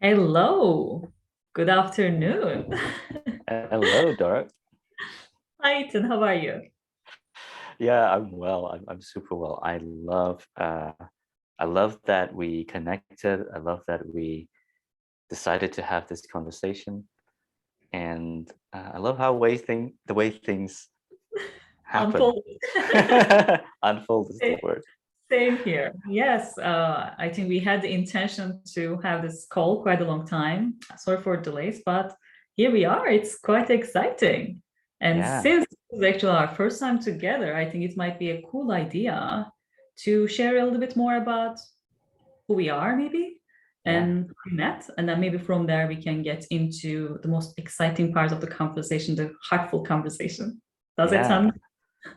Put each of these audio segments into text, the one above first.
Hello. Good afternoon. Hello, Dorot. Hi, Ethan. How are you? Yeah, I'm well. I'm super well. I love that we connected. I love that we decided to have this conversation, and I love how the way things happen. Unfold. Unfold is the word. Same here. Yes, I think we had the intention to have this call quite a long time. Sorry for delays, but here we are. It's quite exciting. And Yeah, since this is actually our first time together, I think it might be a cool idea to share a little bit more about who we are, maybe, yeah, and how we met. And then maybe from there, we can get into the most exciting part of the conversation, the heartful conversation. Does it yeah. sound?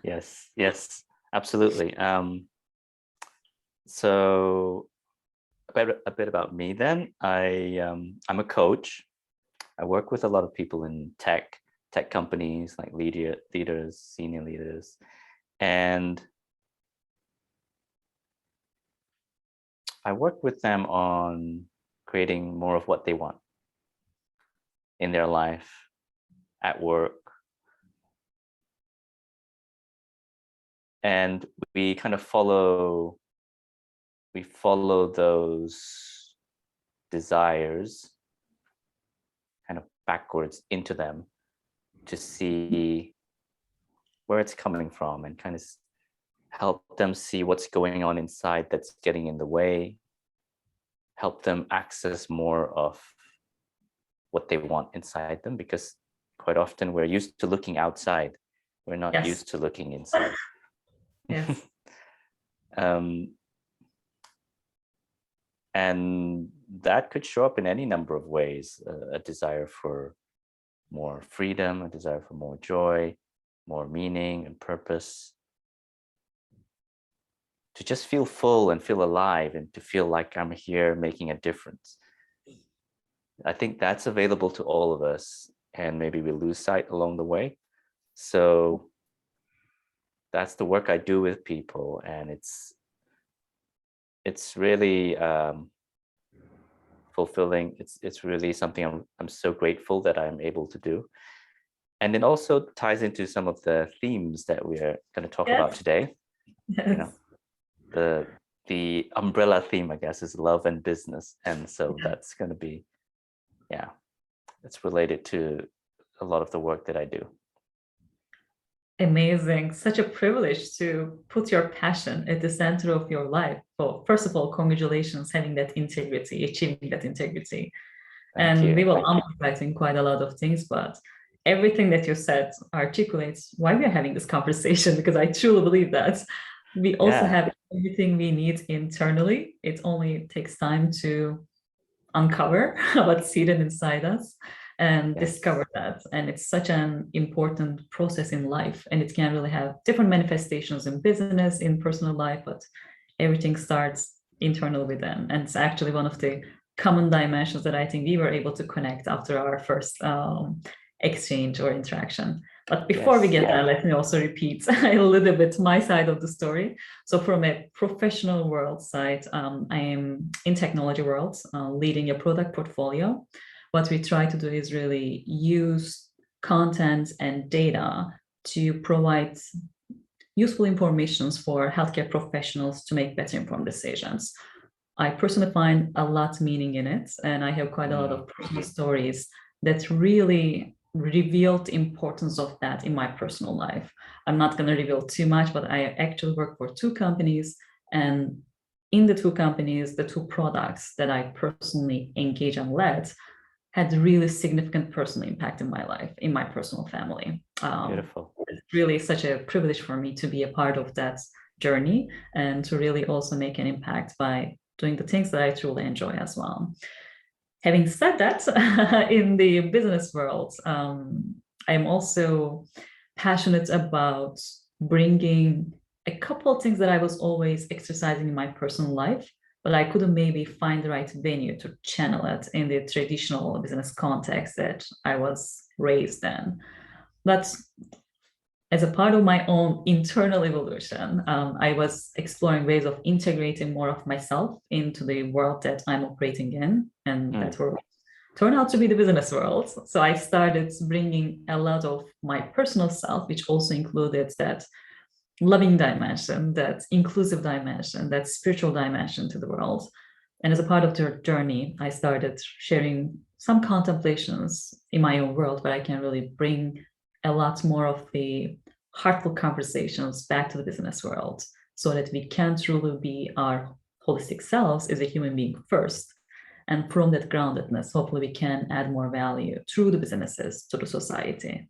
Yes, yes, absolutely. So a bit about me then. I'm a coach. I work with a lot of people in tech companies like leaders, senior leaders, and I work with them on creating more of what they want in their life, at work, and we kind of follow those desires kind of backwards into them to see where it's coming from and kind of help them see what's going on inside that's getting in the way, help them access more of what they want inside them, because quite often we're used to looking outside, we're not Yes. used to looking inside. Yes. um, and that could show up in any number of ways, a desire for more freedom, a desire for more joy, more meaning and purpose, to just feel full and feel alive and to feel like I'm here making a difference. I think that's available to all of us, and maybe we lose sight along the way. So that's the work I do with people, and it's really fulfilling. It's really something I'm so grateful that I'm able to do, and it also ties into some of the themes that we're going to talk about Yes. today. You know, Yes. the umbrella theme, I guess, is love and business, and so that's going to be, yeah, it's related to a lot of the work that I do. Amazing. Such a privilege to put your passion at the center of your life. Well, first of all, congratulations having that integrity, achieving that integrity. Thank And we you. will unpack in quite a lot of things, but everything that you said articulates why we are having this conversation, because I truly believe that we also Yeah. have everything we need internally. It only takes time to uncover what's hidden inside us and Yes. discover that. And it's such an important process in life. And it can really have different manifestations in business, in personal life, but everything starts internal within. And it's actually one of the common dimensions that I think we were able to connect after our first exchange or interaction. But before we Yes. get there, let me also repeat a little bit my side of the story. So from a professional world side, I am in technology world, leading a product portfolio. What we try to do is really use content and data to provide useful informations for healthcare professionals to make better informed decisions. I personally find a lot meaning in it, and I have quite a lot Mm, of personal stories that really revealed the importance of that in my personal life. I'm not going to reveal too much, but I actually work for two companies, and in the two companies, the two products that I personally engage and led had really significant personal impact in my life, in my personal family. beautiful. It's really such a privilege for me to be a part of that journey and to really also make an impact by doing the things that I truly enjoy as well. Having said that, in the business world, I'm also passionate about bringing a couple of things that I was always exercising in my personal life, but I couldn't maybe find the right venue to channel it in the traditional business context that I was raised in. But as a part of my own internal evolution, I was exploring ways of integrating more of myself into the world that I'm operating in, and Mm, that world turned out to be the business world. So I started bringing a lot of my personal self, which also included that loving dimension, that inclusive dimension, that spiritual dimension to the world. And as a part of the journey, I started sharing some contemplations in my own world where I can really bring a lot more of the heartful conversations back to the business world so that we can truly be our holistic selves as a human being first. And from that groundedness, hopefully we can add more value through the businesses to the society.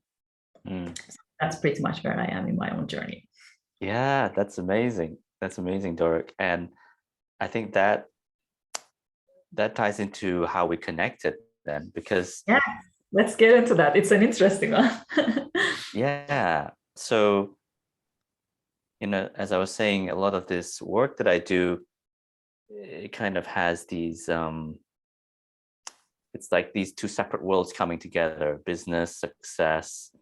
mm. That's pretty much where I am in my own journey. Yeah, that's amazing. That's amazing, Doric. And I think that ties into how we connected then, because Yeah, let's get into that. It's an interesting one. yeah. So, as I was saying, a lot of this work that I do, it kind of has these it's like these two separate worlds coming together: business, success,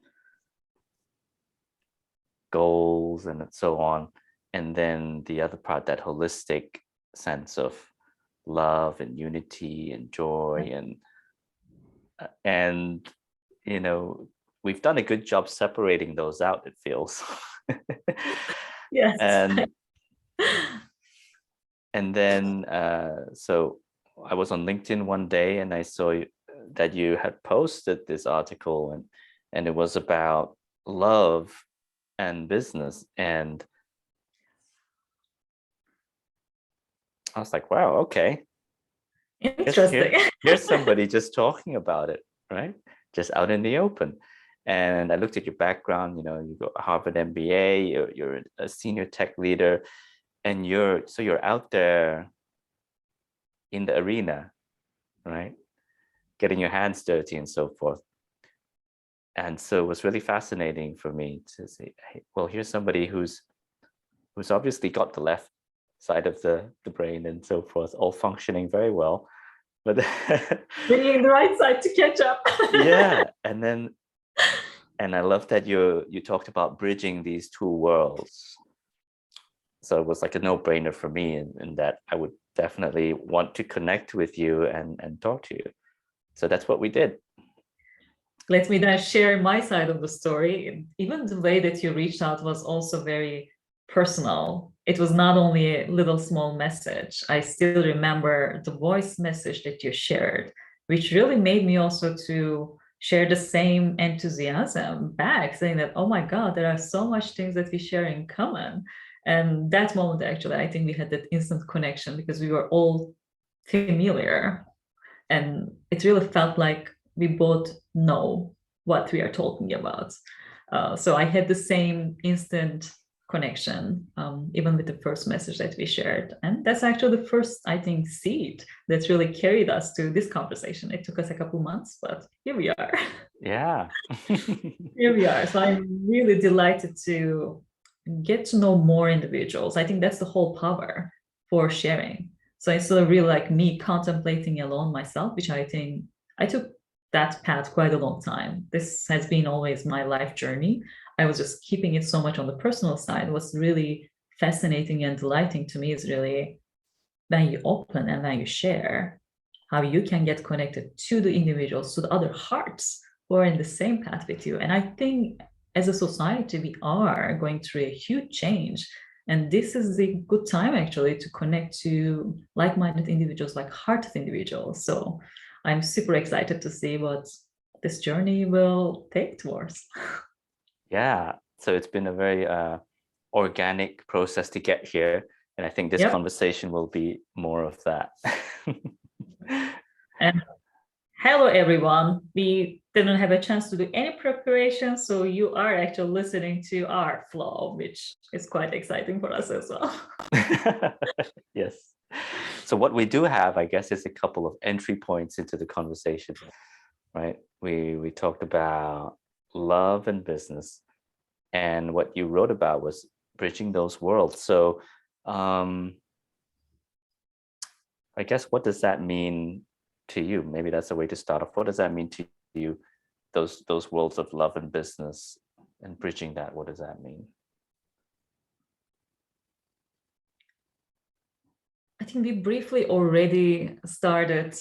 goals, and so on. And then the other part, that holistic sense of love and unity and joy, and we've done a good job separating those out, it feels. Yes. and and then so I was on LinkedIn one day and I saw that you had posted this article, and it was about love and business, and I was like, wow, okay, Interesting. here's somebody just talking about it, right? Just out in the open. And I looked at your background, you got Harvard MBA, you're a senior tech leader, and you're out there in the arena, right? Getting your hands dirty and so forth. And so it was really fascinating for me to say, hey, well, here's somebody who's obviously got the left side of the brain and so forth, all functioning very well. But Bringing the right side to catch up. yeah, and I love that you talked about bridging these two worlds. So it was like a no-brainer for me, and that I would definitely want to connect with you and talk to you. So that's what we did. Let me then share my side of the story. Even the way that you reached out was also very personal. It was not only a little small message. I still remember the voice message that you shared, which really made me also to share the same enthusiasm back, saying that, oh my God, there are so much things that we share in common. And that moment, actually, I think we had that instant connection because we were all familiar. And it really felt like we both know what we are talking about. So I had the same instant connection, even with the first message that we shared. And that's actually the first, I think, seed that really carried us to this conversation. It took us a couple months, but here we are. Yeah. Here we are. So I'm really delighted to get to know more individuals. I think that's the whole power for sharing. So instead of really like me contemplating alone myself, which I think I took that path quite a long time. This has been always my life journey. I was just keeping it so much on the personal side. What's really fascinating and delighting to me is really when you open and when you share, how you can get connected to the individuals, to the other hearts who are in the same path with you. And I think as a society, we are going through a huge change. And this is a good time actually to connect to like-minded individuals, like hearted individuals. So I'm super excited to see what this journey will take towards. Yeah. So it's been a very organic process to get here. And I think this Yep. conversation will be more of that. And hello, everyone. We didn't have a chance to do any preparation, so you are actually listening to our flow, which is quite exciting for us as well. Yes. So what we do have, I guess, is a couple of entry points into the conversation, right? We talked about love and business, and what you wrote about was bridging those worlds. So I guess, what does that mean to you? Maybe that's a way to start off. What does that mean to you, those worlds of love and business? and bridging that, what does that mean? I think we briefly already started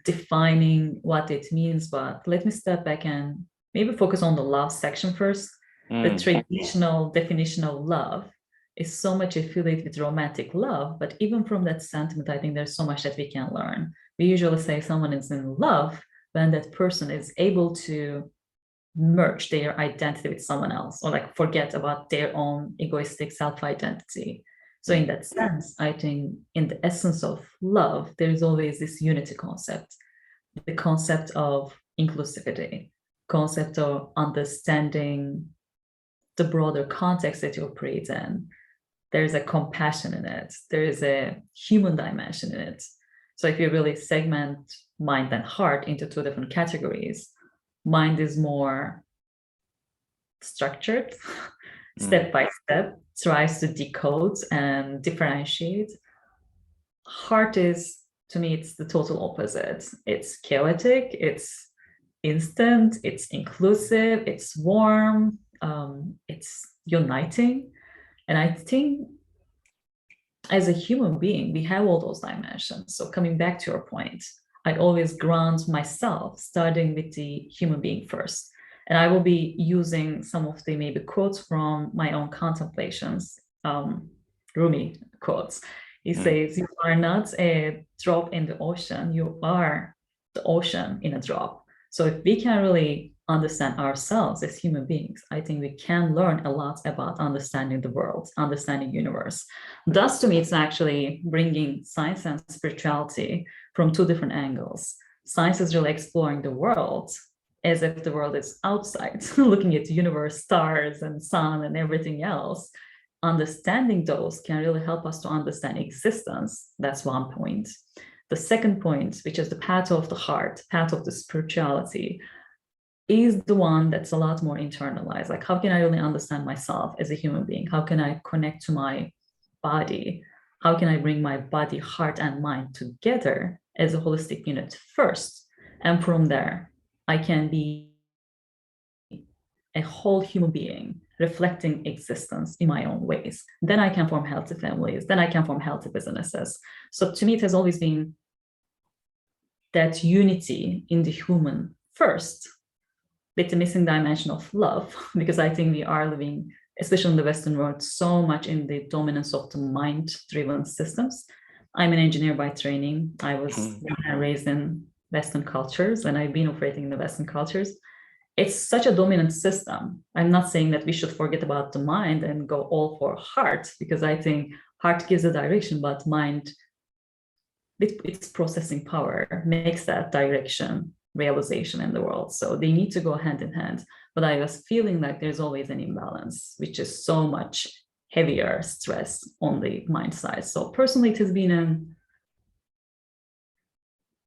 defining what it means, but let me step back and maybe focus on the love section first. The traditional definition of love is so much affiliated with romantic love, but even from that sentiment, I think there's so much that we can learn. We usually say someone is in love when that person is able to merge their identity with someone else, or like forget about their own egoistic self-identity. So in that sense, I think in the essence of love, there's always this unity concept, the concept of inclusivity, concept of understanding the broader context that you operate in. There's a compassion in it. There is a human dimension in it. So if you really segment mind and heart into two different categories, mind is more structured, step by step, tries to decode and differentiate. Heart is, to me, it's the total opposite. It's chaotic, it's instant, it's inclusive, it's warm, it's uniting. And I think as a human being, we have all those dimensions. So coming back to your point, I always ground myself starting with the human being first. And I will be using some of the maybe quotes from my own contemplations, Rumi quotes. He says, you are not a drop in the ocean, you are the ocean in a drop. So if we can really understand ourselves as human beings, I think we can learn a lot about understanding the world, understanding the universe. Thus, to me, it's actually bringing science and spirituality from two different angles. Science is really exploring the world as if the world is outside, looking at the universe, stars and sun and everything else. Understanding those can really help us to understand existence. That's one point. The second point, which is the path of the heart, path of the spirituality, is the one that's a lot more internalized. Like, how can I really understand myself as a human being? How can I connect to my body? How can I bring my body, heart, and mind together as a holistic unit first? And from there, I can be a whole human being reflecting existence in my own ways. Then I can form healthy families. Then I can form healthy businesses. So to me, it has always been that unity in the human first, with the missing dimension of love, because I think we are living, especially in the Western world, so much in the dominance of the mind-driven systems. I'm an engineer by training. I was born and raised in Western cultures, and I've been operating in the Western cultures. It's such a dominant system. I'm not saying that we should forget about the mind and go all for heart, because I think heart gives a direction, but mind, with its processing power, makes that direction realization in the world. So they need to go hand in hand. But I was feeling like there's always an imbalance, which is so much heavier stress on the mind side. So personally, it has been an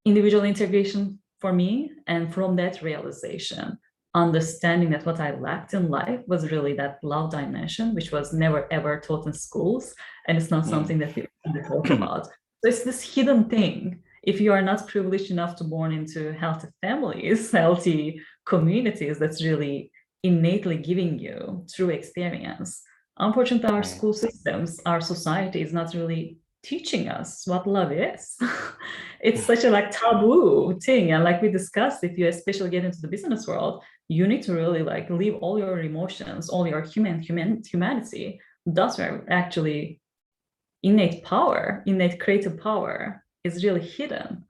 individual integration for me. And from that realization, understanding that what I lacked in life was really that love dimension, which was never ever taught in schools. And it's not something that we talk about. So it's this hidden thing. If you are not privileged enough to born into healthy families, healthy communities, that's really innately giving you through experience. Unfortunately, our school systems, our society is not really teaching us what love is. It's such a like taboo thing. And like we discussed, if you especially get into the business world, you need to really like leave all your emotions, all your humanity. That's where actually innate power, innate creative power is really hidden.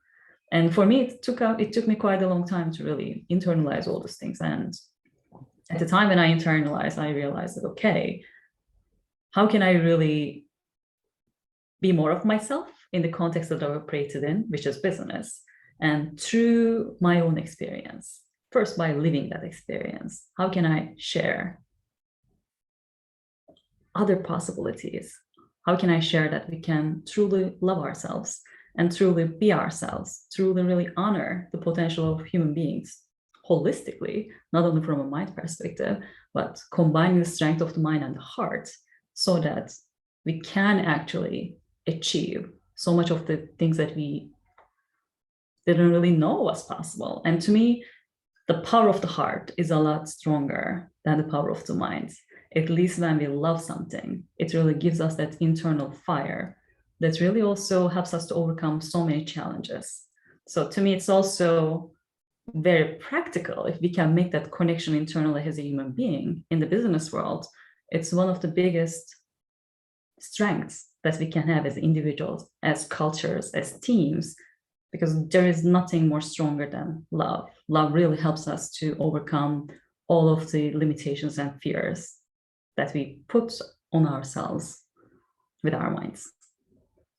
And for me, it took me quite a long time to really internalize all those things. And at the time when I internalized, I realized that, okay, how can I really be more of myself in the context that I operated in, which is business? And through my own experience, first by living that experience, how can I share other possibilities? How can I share that we can truly love ourselves and truly be ourselves, truly really honor the potential of human beings holistically, not only from a mind perspective, but combining the strength of the mind and the heart so that we can actually achieve so much of the things that we didn't really know was possible. And to me, the power of the heart is a lot stronger than the power of the mind. At least when we love something, it really gives us that internal fire that really also helps us to overcome so many challenges. So to me, it's also very practical if we can make that connection internally as a human being in the business world. It's one of the biggest strengths that we can have as individuals, as cultures, as teams, because there is nothing more stronger than love. Love really helps us to overcome all of the limitations and fears that we put on ourselves with our minds.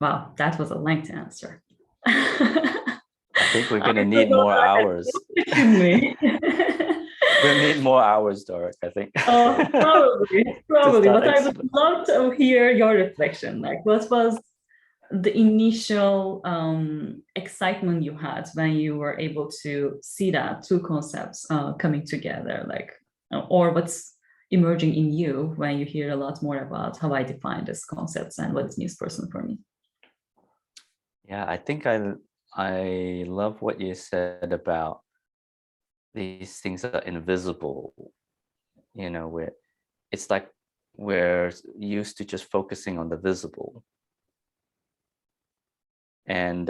Wow, that was a lengthy answer. I think we're going to need more hours. Me. We'll need more hours, Doruk, I think. Probably. But I would love to hear your reflection. Like, what was the initial excitement you had when you were able to see that two concepts coming together? Like, or what's emerging in you when you hear a lot more about how I define these concepts and what it means personally for me? Yeah, I think I love what you said about these things that are invisible, you know, where it's like we're used to just focusing on the visible. And,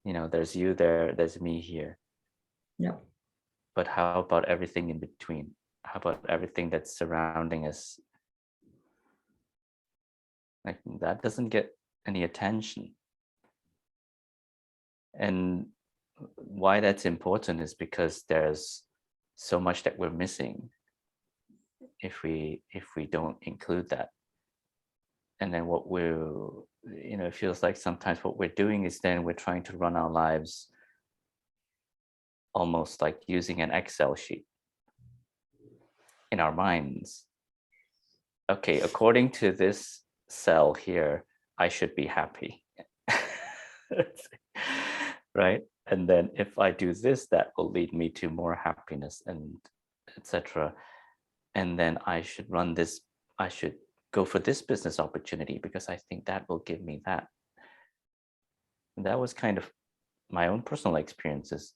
you know, there's you there, there's me here. Yeah. But how about everything in between? How about everything that's surrounding us? Like, that doesn't get any attention. And why that's important is because there's so much that we're missing if we don't include that. And then what we're, you know, it feels like sometimes what we're doing is then we're trying to run our lives almost like using an Excel sheet in our minds. Okay, according to this cell here, I should be happy. Right? And then if I do this, that will lead me to more happiness, and etc. And then I should run this, I should go for this business opportunity because I think that will give me that. And that was kind of my own personal experiences.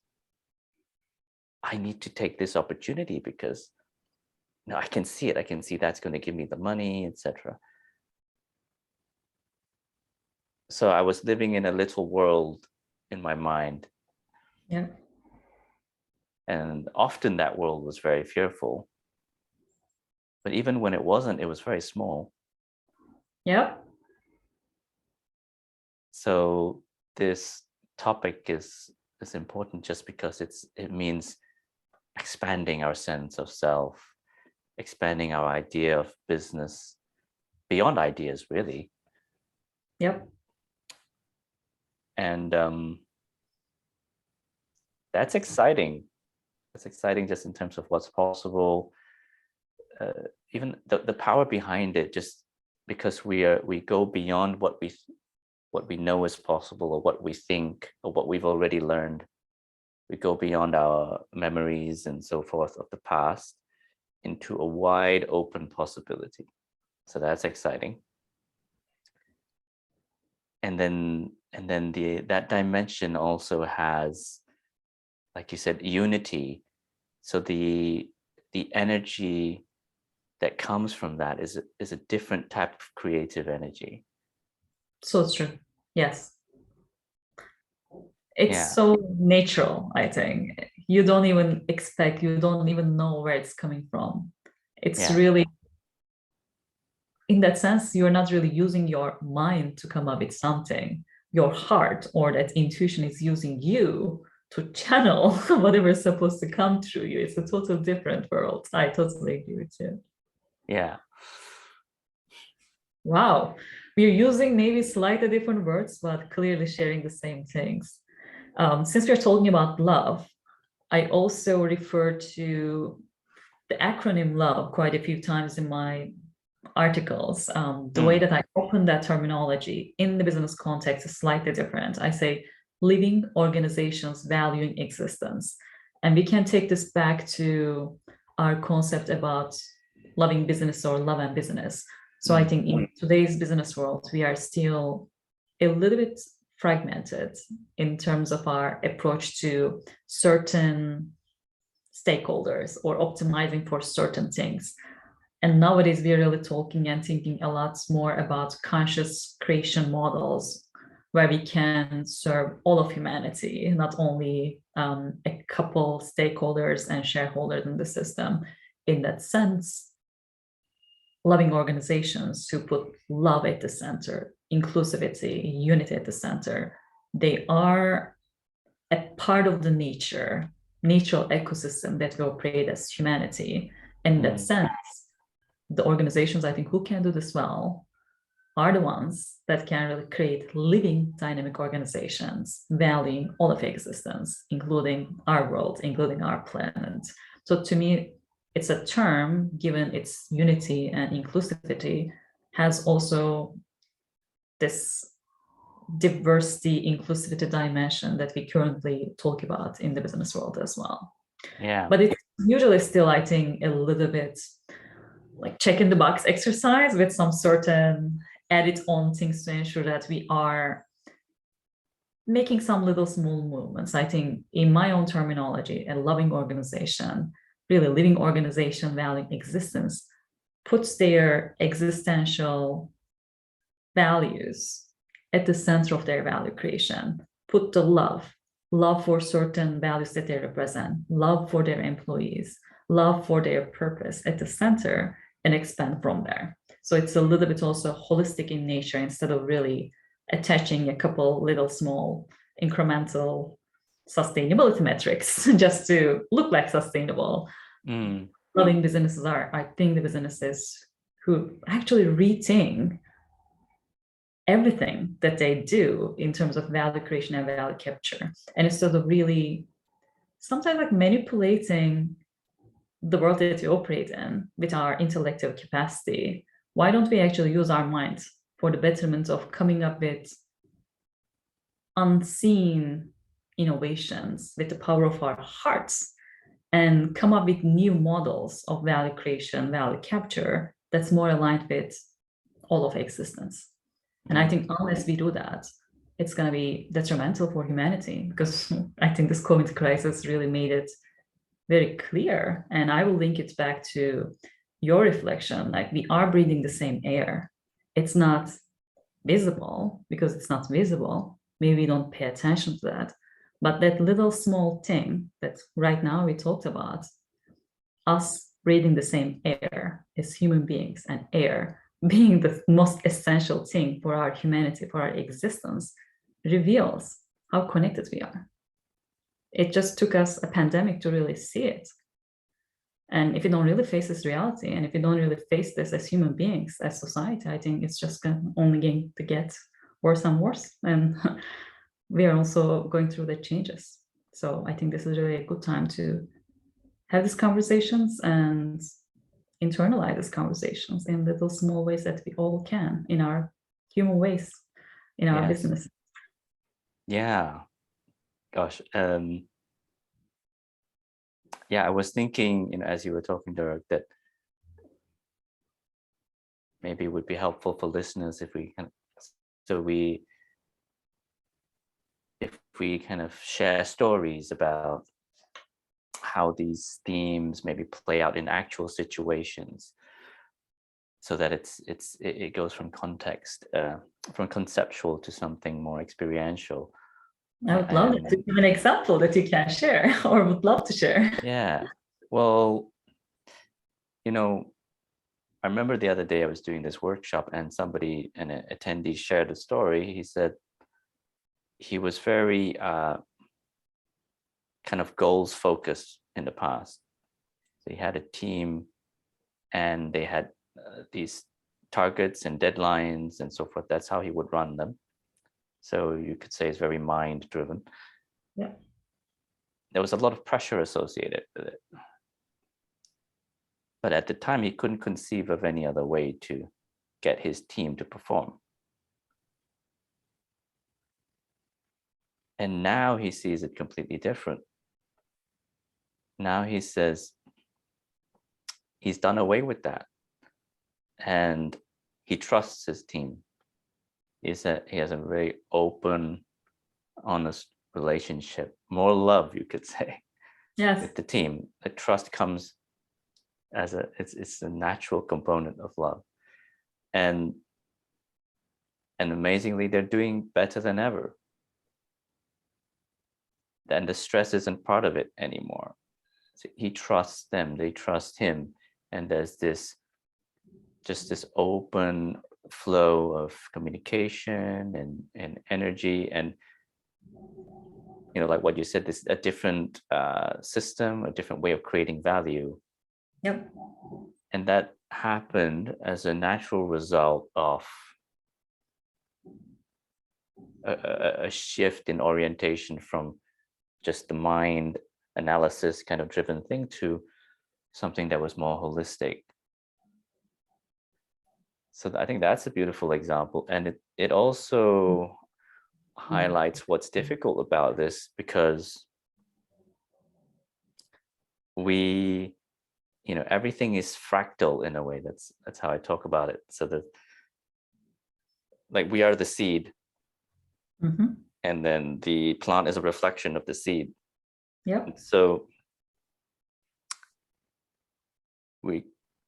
I need to take this opportunity because no, I can see it. I can see that's going to give me the money, etc. So I was living in a little world in my mind. Yeah. And often that world was very fearful. But even when it wasn't, it was very small. Yeah. So this topic is important just because it means expanding our sense of self, expanding our idea of business beyond ideas, really. Yep. And that's exciting. It's exciting just in terms of what's possible. Even the power behind it, just because we go beyond what we know is possible, or what we think, or what we've already learned. We go beyond our memories and so forth of the past into a wide open possibility. So that's exciting. And then that dimension also has, like you said, unity. So the energy that comes from that is a different type of creative energy. So it's true. Yes. It's Yeah. so natural, I think. You don't even expect, you don't even know where it's coming from. It's really, in that sense, you're not really using your mind to come up with something. Your heart or that intuition is using you to channel whatever is supposed to come through you. It's a total different world. I totally agree with you. Yeah. Wow. We're using maybe slightly different words, but clearly sharing the same things. Since we're talking about love, I also refer to the acronym love quite a few times in my articles. The way that I open that terminology in the business context is slightly different. I say living organizations valuing existence. And we can take this back to our concept about loving business or love and business. So I think in today's business world, we are still a little bit fragmented in terms of our approach to certain stakeholders or optimizing for certain things. And nowadays, we're really talking and thinking a lot more about conscious creation models where we can serve all of humanity, not only a couple stakeholders and shareholders in the system. In that sense, loving organizations who put love at the center, inclusivity, unity at the center, they are a part of the natural ecosystem that we operate as humanity. In that sense, the organizations, I think, who can do this well are the ones that can really create living, dynamic organizations, valuing all of existence, including our world, including our planet. So to me, it's a term, given its unity and inclusivity, has also this diversity, inclusivity dimension that we currently talk about in the business world as well. Yeah. But it's usually still, I think, a little bit like check in the box exercise with some certain added on things to ensure that we are making some little small movements. I think in my own terminology, a loving organization, really living organization valuing existence, puts their existential values at the center of their value creation, put the love for certain values that they represent, love for their employees, love for their purpose at the center, and expand from there. So it's a little bit also holistic in nature instead of really attaching a couple little small incremental sustainability metrics just to look like sustainable. Loving businesses are, I think, the businesses who actually rethink everything that they do in terms of value creation and value capture. And instead of really sometimes like manipulating the world that we operate in with our intellectual capacity, why don't we actually use our minds for the betterment of coming up with unseen innovations with the power of our hearts and come up with new models of value creation, value capture that's more aligned with all of existence. And I think unless we do that, it's going to be detrimental for humanity, because I think this COVID crisis really made it very clear. And I will link it back to your reflection. Like, we are breathing the same air. It's not visible because it's not visible. Maybe we don't pay attention to that. But that little small thing that right now we talked about, us breathing the same air as human beings, and air being the most essential thing for our humanity, for our existence, reveals how connected we are. It just took us a pandemic to really see it. And if you don't really face this reality, and if you don't really face this as human beings, as society, I think it's just only going to get worse and worse. And we are also going through the changes. So I think this is really a good time to have these conversations and internalize these conversations in little small ways that we all can, in our human ways, in our business. Yeah. Gosh. I was thinking, as you were talking, Derek, that maybe it would be helpful for listeners if we kind of share stories about how these themes maybe play out in actual situations, so that it goes from context, from conceptual to something more experiential. I would love to give an example that you can share or would love to share. Yeah. Well, I remember the other day I was doing this workshop, and an attendee shared a story. He said he was very kind of goals focused in the past. So he had a team, and they had these targets and deadlines and so forth. That's how he would run them. So you could say it's very mind driven. Yeah. There was a lot of pressure associated with it. But at the time, he couldn't conceive of any other way to get his team to perform. And now he sees it completely different. Now he says he's done away with that. And he trusts his team. is that he has a very open, honest relationship, more love, you could say, Yes. with the team. The trust comes as it's a natural component of love, and amazingly, they're doing better than ever. And the stress isn't part of it anymore. So he trusts them, they trust him, and there's this open flow of communication and energy, and like what you said, this a different system, a different way of creating value. Yep. And that happened as a natural result of a shift in orientation from just the mind analysis kind of driven thing to something that was more holistic. So I think that's a beautiful example, and it also highlights what's difficult about this, because we, everything is fractal in a way. That's how I talk about it. So that, like, we are the seed, and then the plant is a reflection of the seed. Yep. So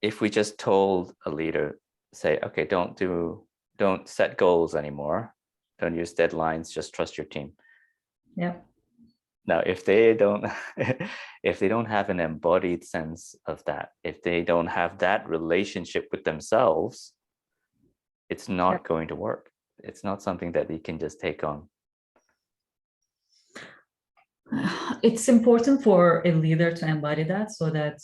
if we just told a leader, say, okay, don't set goals anymore, don't use deadlines, just trust your team. Yeah. Now, if they don't have an embodied sense of that, if they don't have that relationship with themselves, it's not going to work. It's not something that they can just take on. It's important for a leader to embody that, so that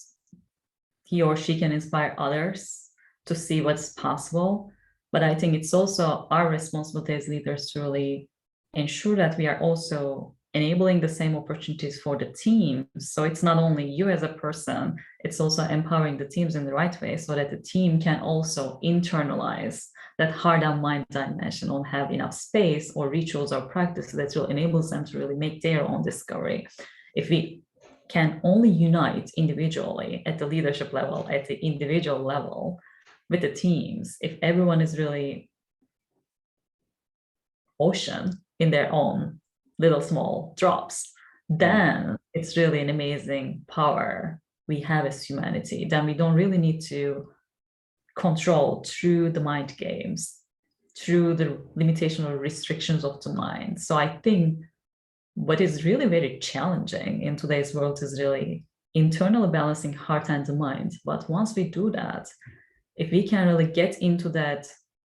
he or she can inspire others to see what's possible. But I think it's also our responsibility as leaders to really ensure that we are also enabling the same opportunities for the team. So it's not only you as a person, it's also empowering the teams in the right way, so that the team can also internalize that heart and mind dimension, or have enough space or rituals or practices that will enable them to really make their own discovery. If we can only unite individually at the leadership level, at the individual level with the teams, if everyone is really ocean in their own little small drops, then it's really an amazing power we have as humanity. Then we don't really need to control through the mind games, through the limitation or restrictions of the mind. So I think what is really very challenging in today's world is really internally balancing heart and the mind. But once we do that, if we can really get into that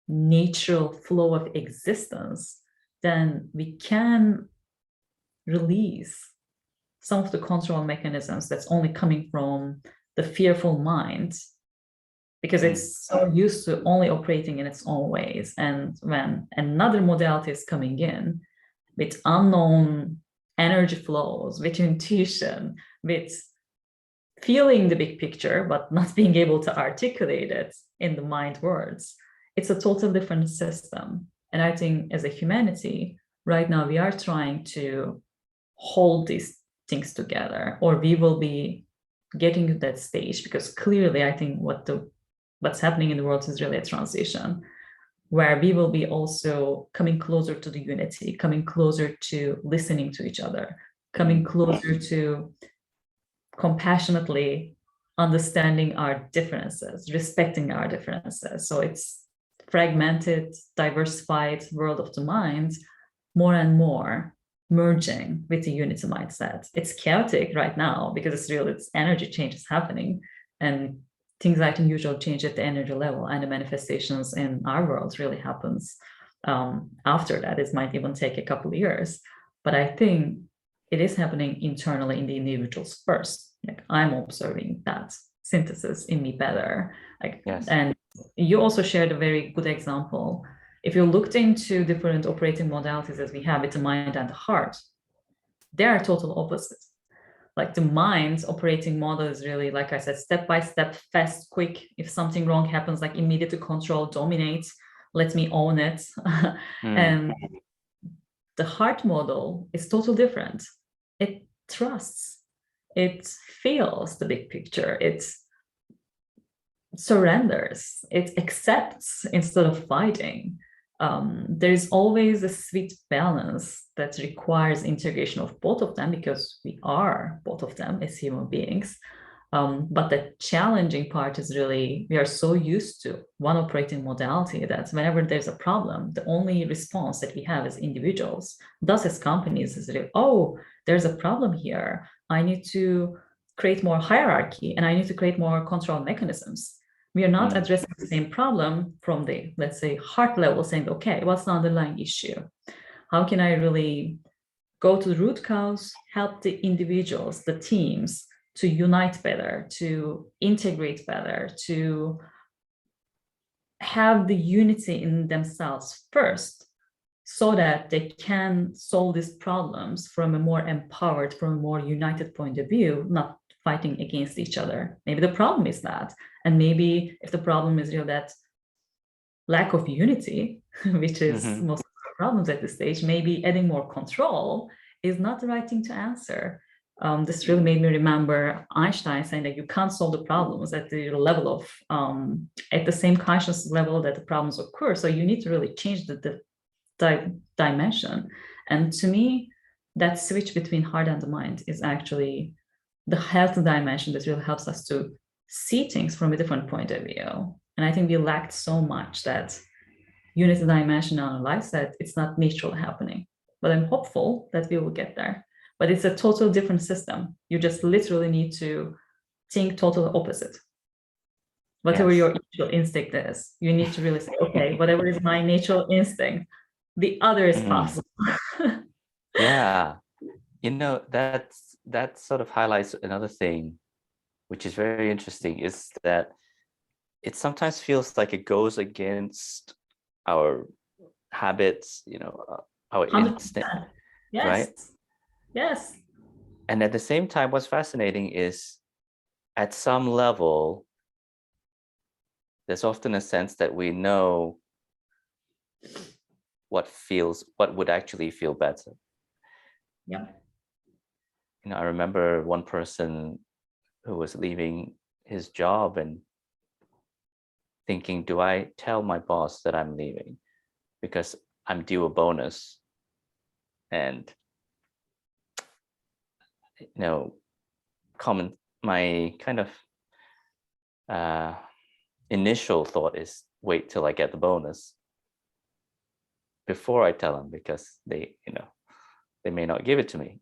natural flow of existence, then we can release some of the control mechanisms that's only coming from the fearful mind, because it's so used to only operating in its own ways. And when another modality is coming in with unknown energy flows, with intuition, with feeling the big picture, but not being able to articulate it in the mind words, it's a totally different system. And I think as a humanity, right now, we are trying to hold these things together, or we will be getting to that stage, because clearly I think what's happening in the world is really a transition, where we will be also coming closer to the unity, coming closer to listening to each other, coming closer to compassionately understanding our differences, respecting our differences. So it's fragmented, diversified world of the mind, more and more merging with the unity mindset. It's chaotic right now because it's energy change is happening, and things like unusual change at the energy level, and the manifestations in our world really happens after that. It might even take a couple of years, but I think it is happening internally in the individuals first. Like, I'm observing that synthesis in me better. Yes. And you also shared a very good example. If you looked into different operating modalities as we have with the mind and the heart, they are total opposites. Like, the mind's operating model is really, like I said, step by step, fast, quick. If something wrong happens, like immediate control, dominate, let me own it. And the heart model is totally different. It trusts, it feels the big picture, it surrenders, it accepts instead of fighting. there is always a sweet balance that requires integration of both of them, because we are both of them as human beings. But the challenging part is really, we are so used to one operating modality that whenever there's a problem, the only response that we have as individuals, thus as companies, is really, oh, there's a problem here. I need to create more hierarchy and I need to create more control mechanisms. We are not addressing the same problem from the, let's say, heart level, saying, okay, what's the underlying issue? How can I really go to the root cause, help the individuals, the teams, to unite better, to integrate better, to have the unity in themselves first, so that they can solve these problems from a more empowered, from a more united point of view, not fighting against each other. Maybe the problem is that, and maybe if the problem is that lack of unity, which is most of the problems at this stage, maybe adding more control is not the right thing to answer. This really made me remember Einstein saying that you can't solve the problems at the level of, at the same conscious level that the problems occur. So you need to really change the dimension. And to me, that switch between heart and the mind is actually the health dimension that really helps us to see things from a different point of view. And I think we lacked so much that unity dimension in our lives that it's not naturally happening. But I'm hopeful that we will get there. But it's a total different system. You just literally need to think total opposite. Whatever your natural instinct is, you need to really say, okay, whatever is my natural instinct, the other is possible. Yeah, that sort of highlights another thing, which is very interesting, is that it sometimes feels like it goes against our habits, our 100%. instinct, Yes. right? Yes. And at the same time, what's fascinating is, at some level, there's often a sense that we know what would actually feel better. Yeah. I remember one person who was leaving his job and thinking, do I tell my boss that I'm leaving because I'm due a bonus? And my kind of initial thought is, wait till I get the bonus before I tell them, because they may not give it to me.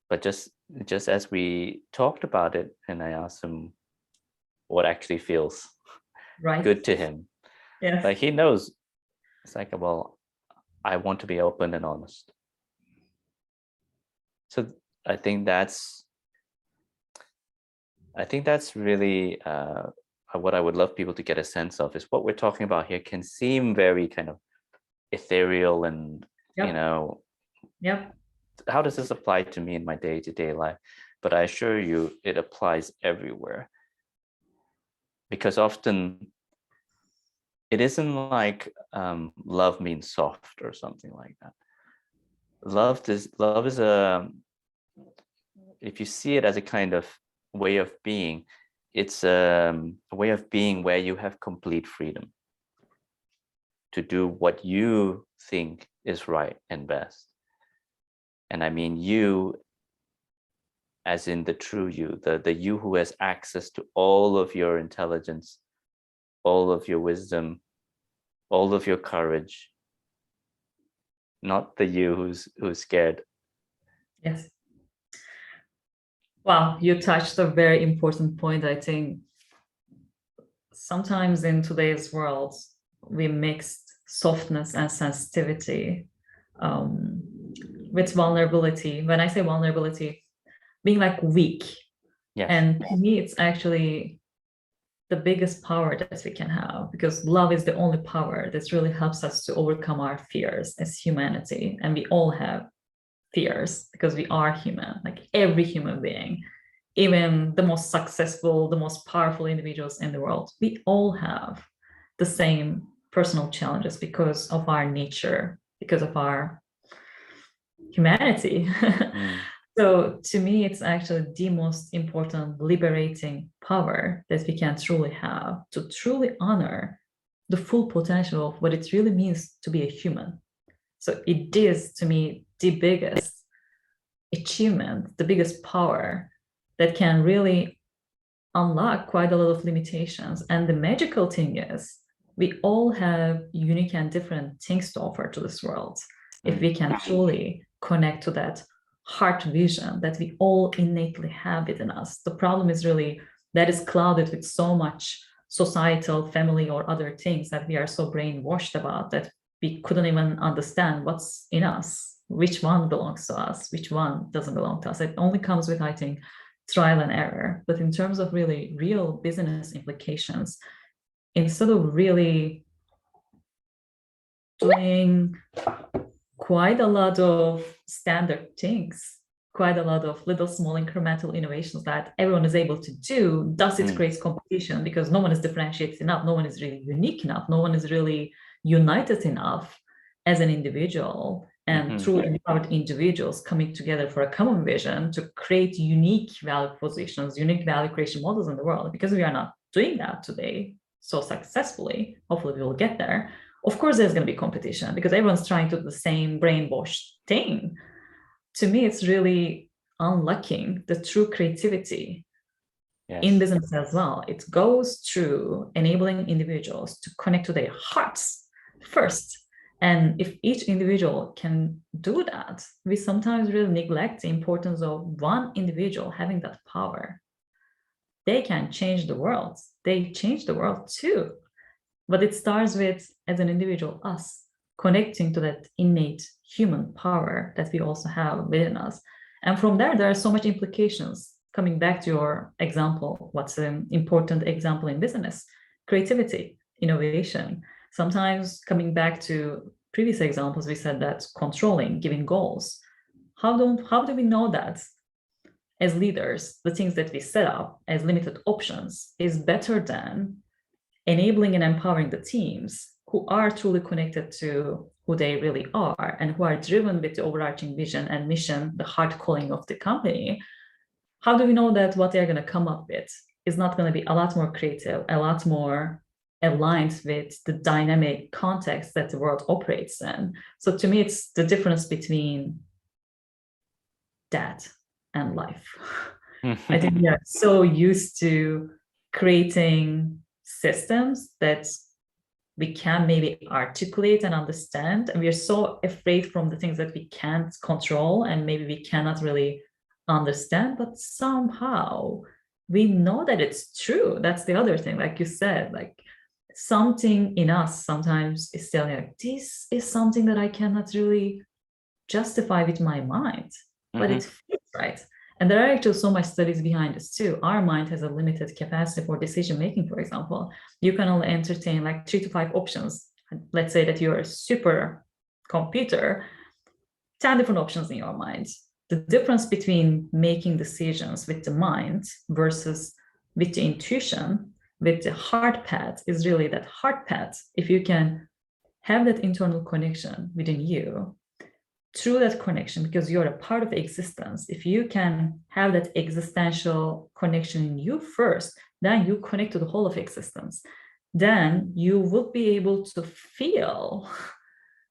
But just as we talked about it, and I asked him what actually feels good to him. Yes. Like, he knows. It's like, well, I want to be open and honest. So I think that's really what I would love people to get a sense of, is what we're talking about here can seem very kind of ethereal and, how does this apply to me in my day-to-day life? But I assure you, it applies everywhere. Because often it isn't like love means soft or something like that. Love is if you see it as a kind of way of being, it's a way of being where you have complete freedom to do what you think is right and best. And I mean you as in the true you, the you who has access to all of your intelligence, all of your wisdom, all of your courage, not the you who's scared. Yes. Wow, you touched a very important point. I think sometimes in today's world, we mix softness and sensitivity with vulnerability. When I say vulnerability, being like weak. Yes. And to me, it's actually the biggest power that we can have, because love is the only power that really helps us to overcome our fears as humanity. And we all have fears because we are human, like every human being, even the most successful, the most powerful individuals in the world, we all have the same personal challenges because of our nature, because of our humanity. So to me, it's actually the most important liberating power that we can truly have, to truly honor the full potential of what it really means to be a human. So it is, to me, the biggest achievement, the biggest power that can really unlock quite a lot of limitations. And the magical thing is, we all have unique and different things to offer to this world. If we can truly connect to that heart vision that we all innately have within us. The problem is really that is clouded with so much societal, family, or other things that we are so brainwashed about that we couldn't even understand what's in us, which one belongs to us, which one doesn't belong to us. It only comes with, I think, trial and error. But in terms of really real business implications, instead of really doing quite a lot of standard things, quite a lot of little small incremental innovations that everyone is able to do, thus it creates competition because no one is differentiated enough, no one is really unique enough, no one is really united enough as an individual and through empowered individuals coming together for a common vision to create unique value positions, unique value creation models in the world. Because we are not doing that today so successfully, hopefully we will get there. Of course, there's going to be competition because everyone's trying to do the same brainwash thing. To me, it's really unlocking the true creativity in business as well. It goes through enabling individuals to connect to their hearts first. And if each individual can do that, we sometimes really neglect the importance of one individual having that power. They can change the world. They change the world too. But it starts with, as an individual, us connecting to that innate human power that we also have within us. And from there are so much implications. Coming back to your example, what's an important example in business? Creativity, innovation. Sometimes coming back to previous examples, we said that controlling, giving goals. How do we know that as leaders, the things that we set up as limited options is better than enabling and empowering the teams who are truly connected to who they really are and who are driven with the overarching vision and mission, the heart calling of the company? How do we know that what they're going to come up with is not going to be a lot more creative, a lot more aligned with the dynamic context that the world operates in? So to me, it's the difference between that and life. I think we are so used to creating systems that we can maybe articulate and understand, and we are so afraid from the things that we can't control and maybe we cannot really understand, but somehow we know that it's true. That's the other thing, like you said, like something in us sometimes is telling like, this is something that I cannot really justify with my mind, but it feels right. And there are actually so much studies behind this too. Our mind has a limited capacity for decision making, for example. You can only entertain like 3 to 5 options. Let's say that you're a super computer, 10 different options in your mind. The difference between making decisions with the mind versus with the intuition, with the heart path, is really that heart path. If you can have that internal connection within you, through that connection, because you're a part of existence, if you can have that existential connection in you first, then you connect to the whole of existence. Then you will be able to feel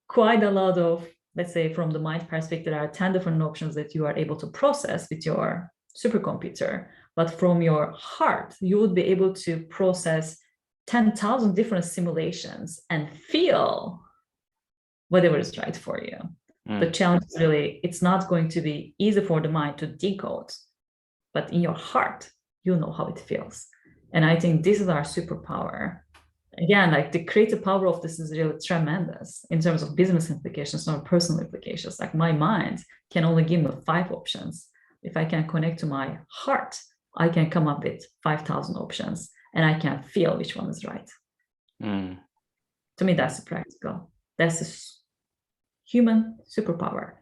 quite a lot of, let's say from the mind perspective, there are 10 different options that you are able to process with your supercomputer. But from your heart, you would be able to process 10,000 different simulations and feel whatever is right for you. The challenge is really, it's not going to be easy for the mind to decode, but in your heart, you know how it feels. And I think this is our superpower. Again, like the creative power of this is really tremendous in terms of business implications, not personal implications. Like my mind can only give me 5 options. If I can connect to my heart, I can come up with 5,000 options and I can feel which one is right. To me, that's practical. That's a human superpower.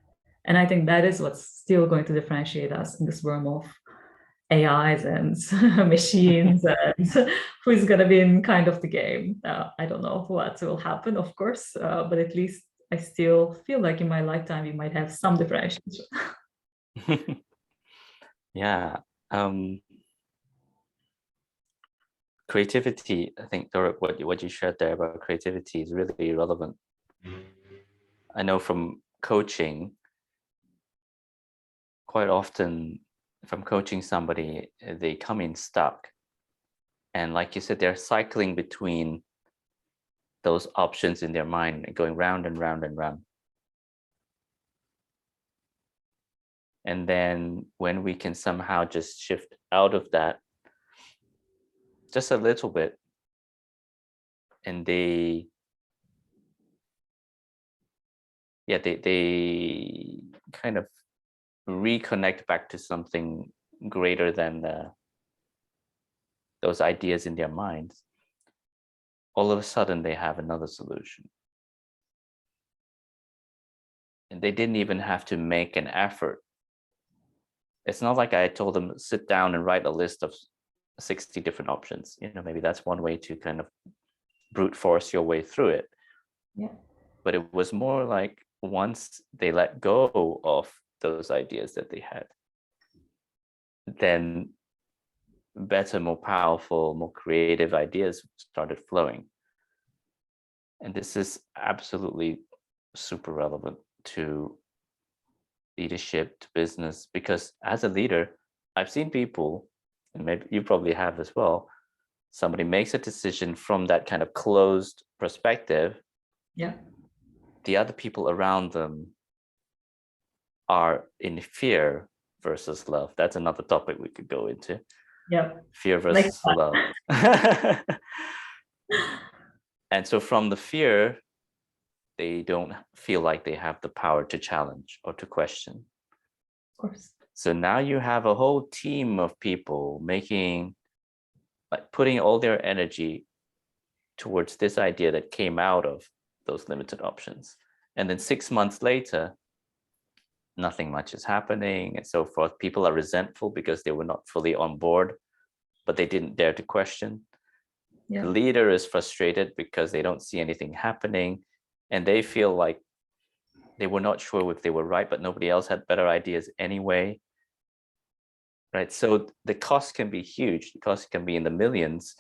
And I think that is what's still going to differentiate us in this realm of AIs and machines and who is going to be in kind of the game. I don't know what will happen, of course, but at least I still feel like in my lifetime, we might have some differentiation. Yeah. creativity, I think, Doruk, what you shared there about creativity is really relevant. I know from coaching, quite often, if I'm coaching somebody, they come in stuck. And like you said, they're cycling between those options in their mind, going round and round and round. And then when we can somehow just shift out of that just a little bit, and they kind of reconnect back to something greater than those ideas in their minds, all of a sudden they have another solution. And they didn't even have to make an effort. It's not like I told them, sit down and write a list of 60 different options. Maybe that's one way to kind of brute force your way through it. Yeah. But it was more like once they let go of those ideas that they had, then better, more powerful, more creative ideas started flowing. And this is absolutely super relevant to leadership, to business, because as a leader, I've seen people, and maybe you probably have as well, somebody makes a decision from that kind of closed perspective. Yeah. The other people around them are in fear versus love. That's another topic we could go into. Yeah. Fear versus love. And so from the fear, they don't feel like they have the power to challenge or to question. Of course. So now you have a whole team of people putting all their energy towards this idea that came out of those limited options. And then 6 months later, nothing much is happening and so forth. People are resentful because they were not fully on board, but they didn't dare to question. Yeah. The leader is frustrated because they don't see anything happening, and they feel like they were not sure if they were right, but nobody else had better ideas anyway. Right? So the cost can be huge. The cost can be in the millions,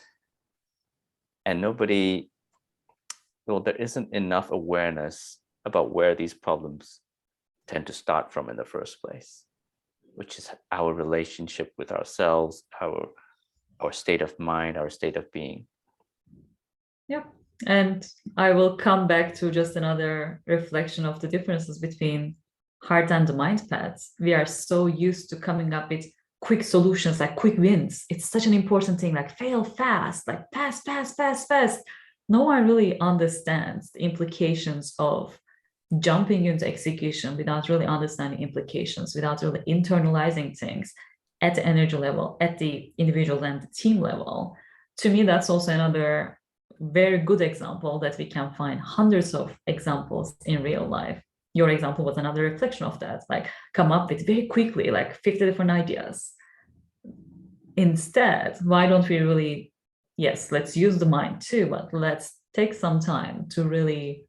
and there isn't enough awareness about where these problems tend to start from in the first place, which is our relationship with ourselves, our state of mind, our state of being. Yeah. And I will come back to just another reflection of the differences between heart and the mind paths. We are so used to coming up with quick solutions, like quick wins. It's such an important thing, like fail fast, like fast. No one really understands the implications of jumping into execution without really understanding implications, without really internalizing things at the energy level, at the individual and the team level. To me, that's also another very good example that we can find hundreds of examples in real life. Your example was another reflection of that, like come up with very quickly, like 50 different ideas. Instead, why don't we really, yes, let's use the mind too, but let's take some time to really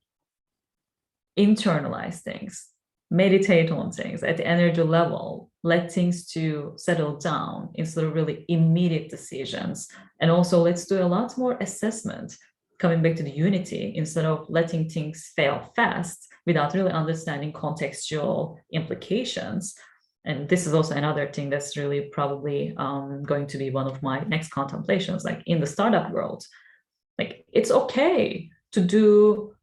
internalize things, meditate on things at the energy level, let things to settle down instead of really immediate decisions. And also let's do a lot more assessment, coming back to the unity, instead of letting things fail fast without really understanding contextual implications. And this is also another thing that's really probably going to be one of my next contemplations, like in the startup world, like it's okay to do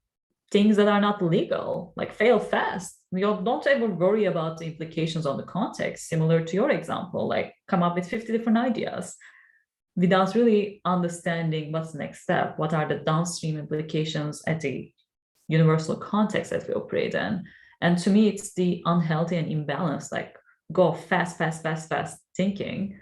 things that are not legal, like fail fast. We don't ever worry about the implications on the context, similar to your example, like come up with 50 different ideas without really understanding what's the next step, what are the downstream implications at the universal context that we operate in. And to me, it's the unhealthy and imbalanced, like go fast thinking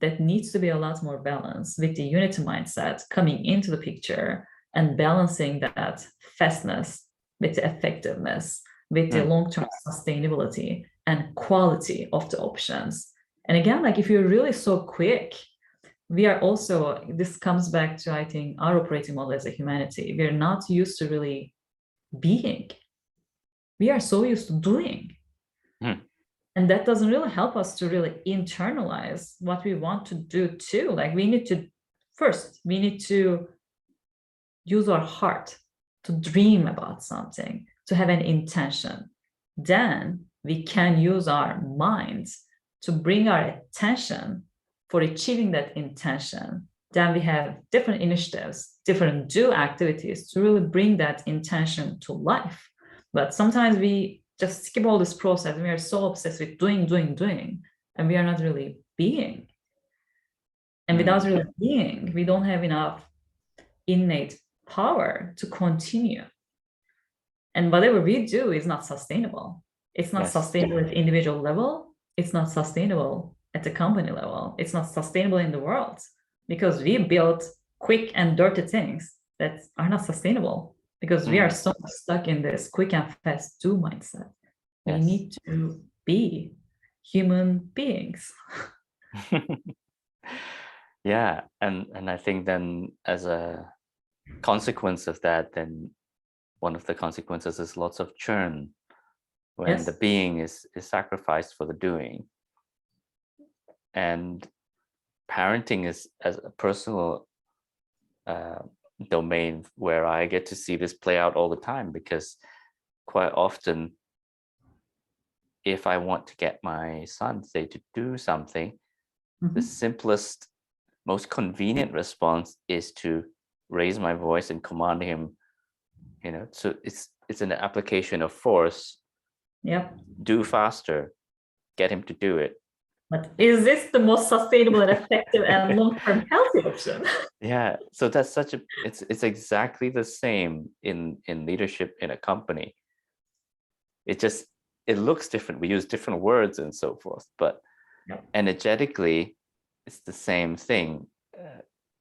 that needs to be a lot more balanced with the unity mindset coming into the picture and balancing that fastness with the effectiveness, with the long-term sustainability and quality of the options. And again, like if you're really so quick, we are also, this comes back to, I think, our operating model as a humanity. We're not used to really being. We are so used to doing. And that doesn't really help us to really internalize what we want to do too. Like we need to first, we need to use our heart to dream about something, to have an intention. Then we can use our minds to bring our attention for achieving that intention. Then we have different initiatives, different do activities to really bring that intention to life. But sometimes we just skip all this process. We are so obsessed with doing, and we are not really being. And without really being, we don't have enough innate power to continue. And whatever we do is not sustainable. It's not sustainable at the individual level. It's not sustainable at the company level. It's not sustainable in the world, because we built quick and dirty things that are not sustainable, because we are so stuck in this quick and fast do mindset. We need to be human beings. Yeah, and I think then as a consequence of that, then one of the consequences is lots of churn when the being is sacrificed for the doing. And parenting is as a personal domain where I get to see this play out all the time, because quite often, if I want to get my son, say, to do something, the simplest, most convenient response is to raise my voice and command him, so it's an application of force. Do faster, get him to do it. But is this the most sustainable and effective and long-term healthy option? Yeah, so that's it's exactly the same in leadership in a company. It looks different. We use different words and so forth, but energetically, it's the same thing,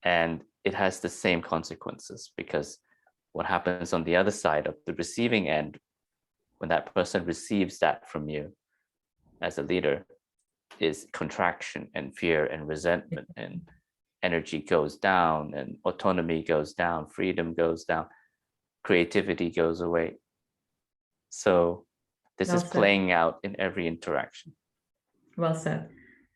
and it has the same consequences, because what happens on the other side of the receiving end, when that person receives that from you as a leader, is contraction and fear and resentment, and energy goes down, and autonomy goes down, freedom goes down, creativity goes away. So this is playing out in every interaction. Well said.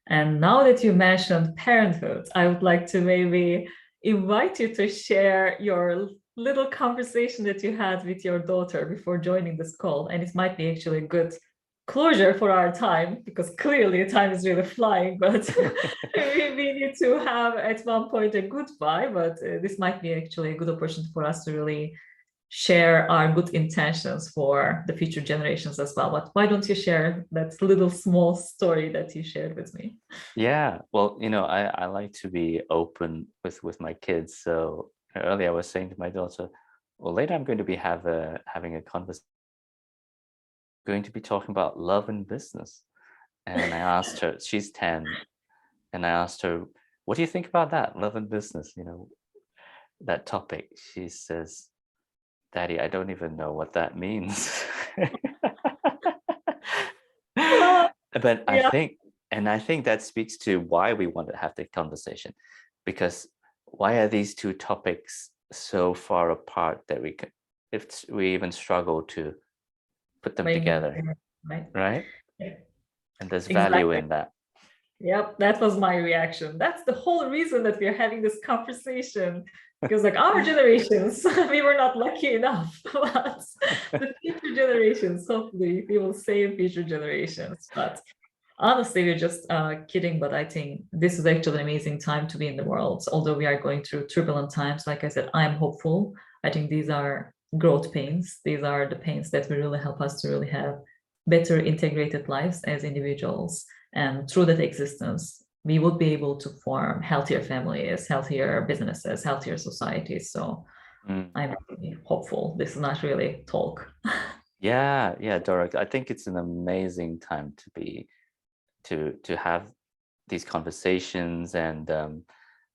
And now that you mentioned parenthood, I would like to maybe invite you to share your little conversation that you had with your daughter before joining this call. And it might be actually a good closure for our time, because clearly time is really flying, but we need to have at one point a goodbye. But this might be actually a good opportunity for us to really share our good intentions for the future generations as well. But why don't you share that little small story that you shared with me? Yeah, well, I like to be open with my kids. So earlier I was saying to my daughter, well, later I'm going to be having a conversation, going to be talking about love and business. And I asked her, she's 10, and I asked her, what do you think about that, love and business, that topic? She says, Daddy, I don't even know what that means. But I think that speaks to why we want to have the conversation, because why are these two topics so far apart that we even struggle to put them together, right? And there's value in that. Yep, that was my reaction. That's the whole reason that we're having this conversation, because our generations, we were not lucky enough, but the future generations, hopefully we will save future generations. But honestly, we're just kidding, but I think this is actually an amazing time to be in the world. Although we are going through turbulent times, like I said, I'm hopeful. I think these are growth pains. These are the pains that will really help us to really have better integrated lives as individuals. And through that existence, we would be able to form healthier families, healthier businesses, healthier societies. So I'm really hopeful. This is not really talk. Yeah, Dora, I think it's an amazing time to have these conversations. And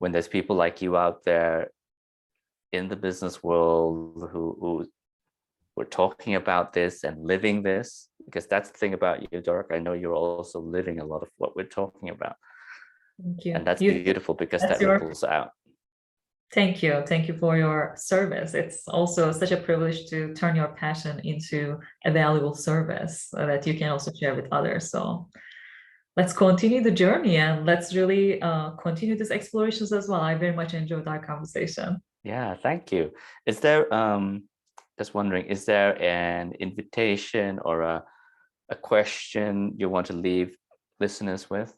when there's people like you out there in the business world who we're talking about this and living this, because that's the thing about you, Doruk. I know you're also living a lot of what we're talking about. Thank you. And that's beautiful, because that ripples out. Thank you. Thank you for your service. It's also such a privilege to turn your passion into a valuable service that you can also share with others. So let's continue the journey and let's really continue these explorations as well. I very much enjoyed our conversation. Yeah, thank you. Is there just wondering, is there an invitation or a question you want to leave listeners with?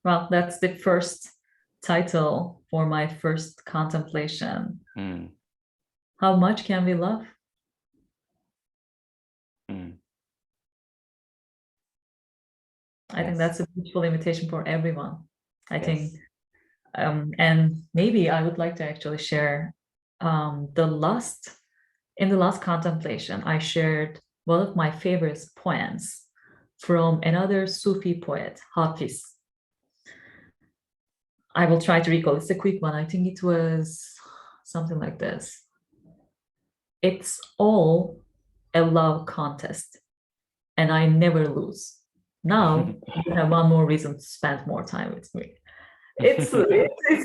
Well, that's the first title for my first contemplation. Mm. How much can we love? Mm. I think Yes. that's a beautiful invitation for everyone. I Yes. think, and maybe I would like to actually share in the last contemplation, I shared one of my favorite poems from another Sufi poet, Hafiz. I will try to recall. It's a quick one. I think it was something like this. It's all a love contest, and I never lose. Now you have one more reason to spend more time with me. It's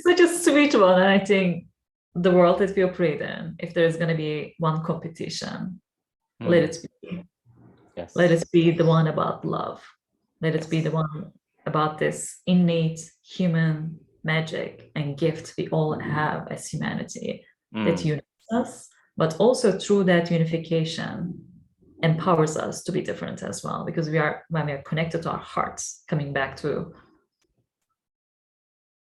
such a sweet one, and I think the world that we operate in, if there's going to be one competition, let it be. Yes. Let it be the one about love. Let it be the one about this innate human magic and gift we all have as humanity that unites us, but also through that unification empowers us to be different as well, because when we are connected to our hearts, coming back to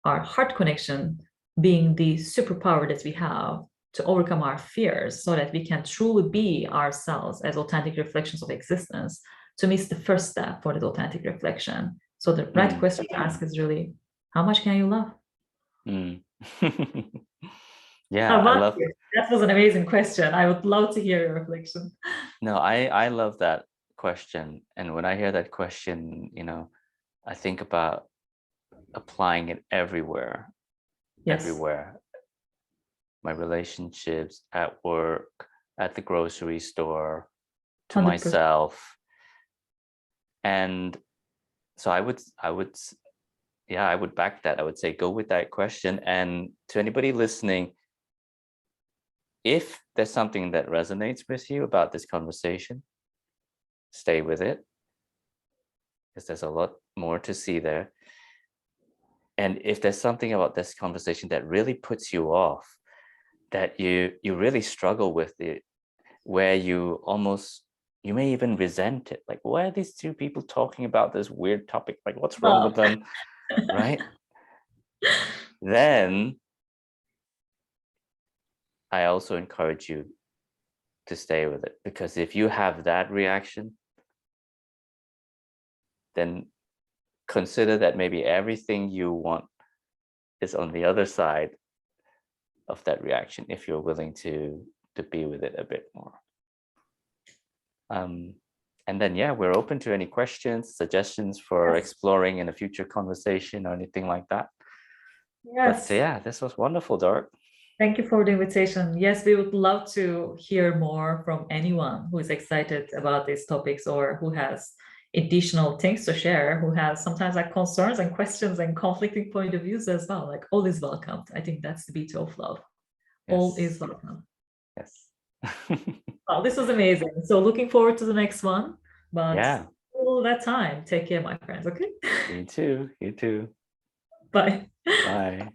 our heart connection being the superpower that we have to overcome our fears so that we can truly be ourselves as authentic reflections of existence. To me, it's the first step for that authentic reflection. So the right question to ask is really, how much can you love? Yeah, I love you? That was an amazing question. I would love to hear your reflection. No, I love that question. And when I hear that question, I think about applying it everywhere. Yes. Everywhere. My relationships, at work, at the grocery store, to 100%. Myself. And so I would back that. I would say go with that question. And to anybody listening, if there's something that resonates with you about this conversation, stay with it, because there's a lot more to see there. And if there's something about this conversation that really puts you off, that you really struggle with it, where you may even resent it, like, why are these two people talking about this weird topic? Like, what's wrong with them? Right? Then I also encourage you to stay with it, because if you have that reaction, then consider that maybe everything you want is on the other side of that reaction, if you're willing to be with it a bit more. And then, we're open to any questions, suggestions for exploring in a future conversation or anything like that. Yes. But this was wonderful, Doruk. Thank you for the invitation. Yes, we would love to hear more from anyone who is excited about these topics or who has additional things to share, who has sometimes like concerns and questions and conflicting point of views as well. Like, all is welcomed. I think that's the beauty of love. Yes. All is welcome. Yes. Well, this was amazing. So looking forward to the next one. But all that time, take care, my friends. Okay. You too. You too. Bye. Bye.